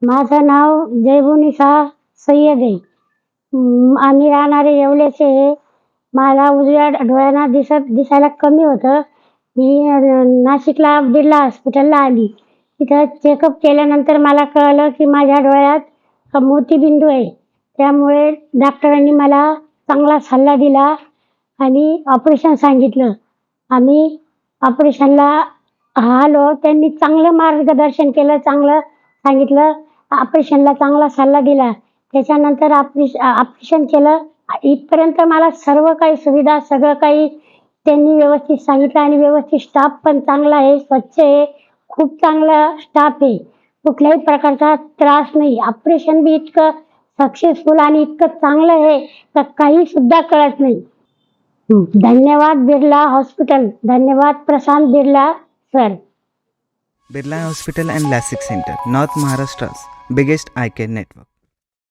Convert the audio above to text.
माझं नाव जयबुनिसा सय्यद आहे. आम्ही राहणारे येवल्याचे आहे. मला उजव्या डोळ्यांना दिसायला कमी होतं. मी नाशिकला बिर्ला हॉस्पिटलला आली. तिथं चेकअप केल्यानंतर मला कळलं की माझ्या डोळ्यात मोतीबिंदू आहे. त्यामुळे डॉक्टरांनी मला चांगला सल्ला दिला आणि ऑपरेशन सांगितलं. आम्ही ऑपरेशनला आलो. त्यांनी चांगलं मार्गदर्शन केलं, चांगलं सांगितलं. ऑपरेशनला चांगला सल्ला दिला. त्याच्यानंतर ऑपरेशन केलं. इथपर्यंत मला सर्व काही सुविधा, सगळं काही त्यांनी व्यवस्थित सांगितलं आणि व्यवस्थित स्टाफ पण चांगला आहे, स्वच्छ आहे. खूप चांगला स्टाफ आहे. कुठल्याही प्रकारचा त्रास नाही. ऑपरेशन बी इतकं सक्सेसफुल आणि इतकं चांगलं आहे तर काही सुद्धा कळत नाही. धन्यवाद बिर्ला हॉस्पिटल. धन्यवाद Prashant Birla sir. Birla Hospital and LASIK Center, North Maharashtra's biggest eye care network.